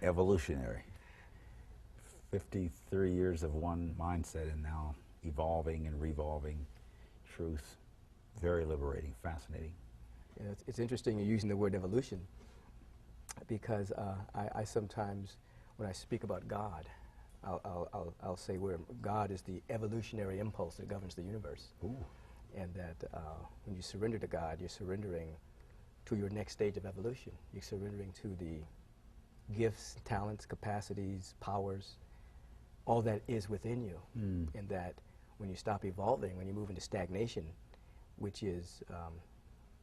Evolutionary. 53 years of one mindset and now evolving and revolving truth. Very liberating, fascinating. Yeah, it's interesting you're using the word evolution because I sometimes, when I speak about God, I'll say where God is the evolutionary impulse that governs the universe. Ooh. And that when you surrender to God, you're surrendering to your next stage of evolution. You're surrendering to the gifts, talents, capacities, powers, all that is within you. And that when you stop evolving, when you move into stagnation, which is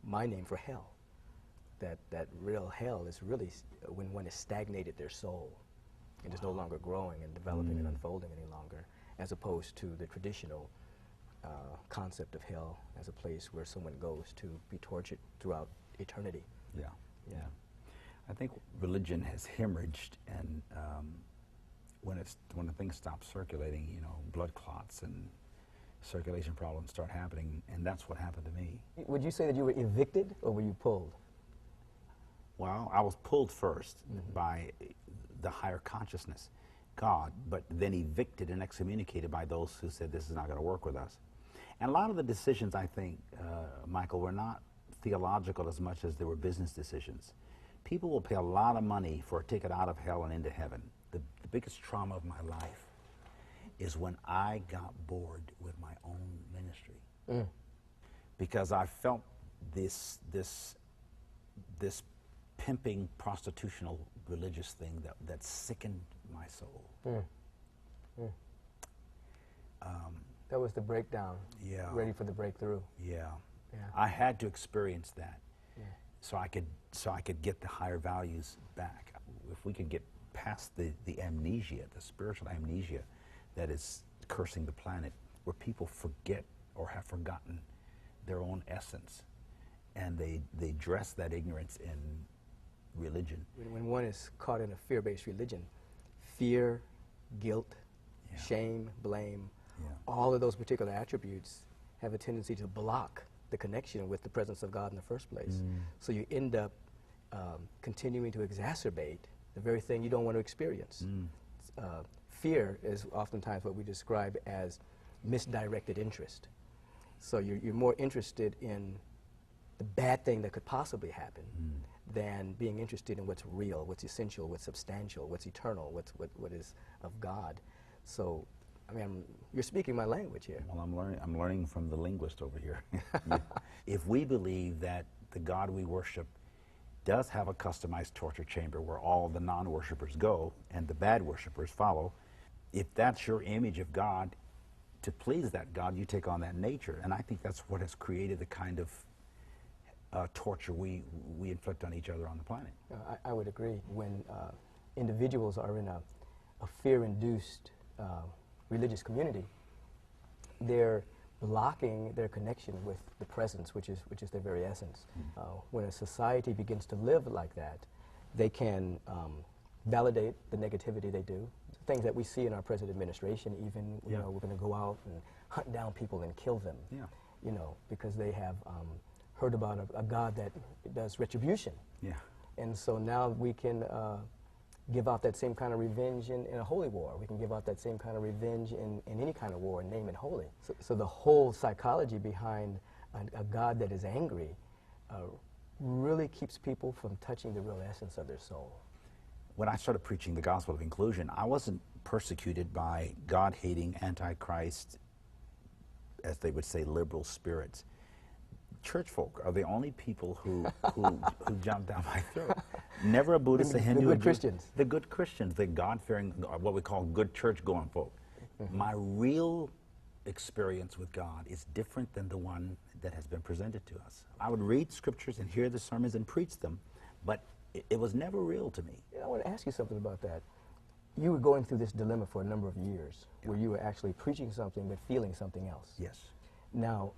my name for hell, that real hell is really when one has stagnated their soul and is no longer growing and developing and unfolding any longer, as opposed to the traditional concept of hell as a place where someone goes to be tortured throughout eternity. Yeah. Yeah. I think religion has hemorrhaged, and when the things stop circulating, you know, blood clots and circulation problems start happening, and that's what happened to me. Would you say that you were evicted or were you pulled? Well, I was pulled first by the higher consciousness, God, but then evicted and excommunicated by those who said this is not going to work with us. And a lot of the decisions, I think, Michael, were not theological as much as they were business decisions. People will pay a lot of money for a ticket out of hell and into heaven. The biggest trauma of my life is when I got bored with my own ministry. Because I felt this pimping, prostitutional, religious thing that sickened my soul. That was the breakdown. Yeah. Ready for the breakthrough. Yeah. Yeah. I had to experience that, Yeah. so I could get the higher values back. If we could get past the amnesia, the spiritual amnesia that is cursing the planet, where people forget or have forgotten their own essence, and they dress that ignorance in religion. When one is caught in a fear-based religion, fear, guilt, Yeah. shame, blame, Yeah. all of those particular attributes have a tendency to block the connection with the presence of God in the first place. So you end up continuing to exacerbate the very thing you don't want to experience. Fear is oftentimes what we describe as misdirected interest. So you're more interested in the bad thing that could possibly happen than being interested in what's real, what's essential, what's substantial, what's eternal, what is of God. So, I mean, you're speaking my language here. Well, I'm learning from the linguist over here. If we believe that the God we worship does have a customized torture chamber where all the non-worshipers go and the bad worshipers follow, if that's your image of God, to please that God, you take on that nature. And I think that's what has created the kind of torture we inflict on each other on the planet. I would agree. When individuals are in a fear-induced religious community, they're blocking their connection with the presence, which is their very essence. When a society begins to live like that, they can validate the negativity they do. Things that we see in our present administration, even, you know, we're going to go out and hunt down people and kill them, you know, because they have heard about a God that does retribution. Yeah. And so now we can give out that same kind of revenge in a holy war. We can give out that same kind of revenge in any kind of war and name it holy. So the whole psychology behind a God that is angry really keeps people from touching the real essence of their soul. When I started preaching the gospel of inclusion, I wasn't persecuted by God-hating, antichrist, as they would say, liberal spirits. Church folk are the only people who jump down my throat. Never a Buddhist, a Hindu. The good Christians. The good Christians, the God-fearing, what we call good church-going folk. My real experience with God is different than the one that has been presented to us. I would read scriptures and hear the sermons and preach them, but it was never real to me. I want to ask you something about that. You were going through this dilemma for a number of years, where you were actually preaching something but feeling something else. Yes. Now,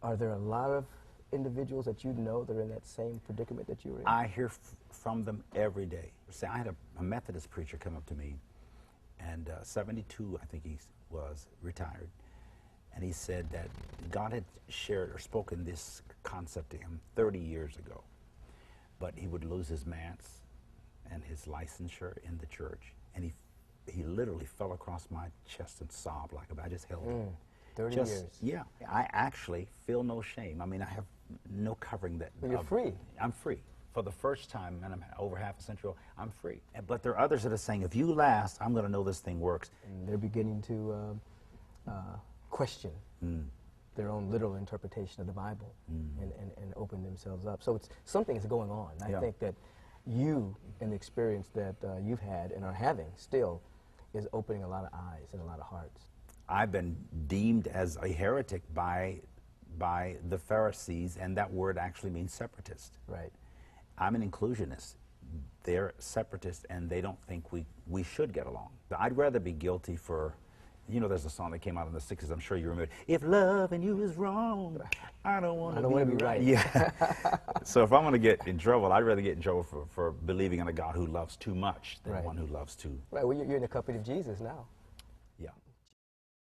are there a lot of individuals that you know that are in that same predicament that you were in? I hear from them every day. See, I had a Methodist preacher come up to me, and 72, I think he was, retired, and he said that God had shared or spoken this concept to him 30 years ago, but he would lose his Mass, and his licensure in the church, and he literally fell across my chest and sobbed like I just held him. 30 years. Yeah, I actually feel no shame. I mean, I have no covering that. Well, you're free. I'm free. For the first time, and I'm over half a century old, I'm free. But there are others that are saying, if you last, I'm going to know this thing works. And they're beginning to question their own literal interpretation of the Bible and open themselves up. So something is going on. I think that you and the experience that you've had and are having still is opening a lot of eyes and a lot of hearts. I've been deemed as a heretic by the Pharisees, and that word actually means separatist. Right. I'm an inclusionist. They're separatists, and they don't think we should get along. I'd rather be guilty for, you know, there's a song that came out in the 60s, I'm sure you remember, if loving you is wrong, I don't want to be right. Yeah. So if I'm going to get in trouble, I'd rather get in trouble for believing in a God who loves too much than one who loves too. Right, well, you're in the company of Jesus now. Yeah.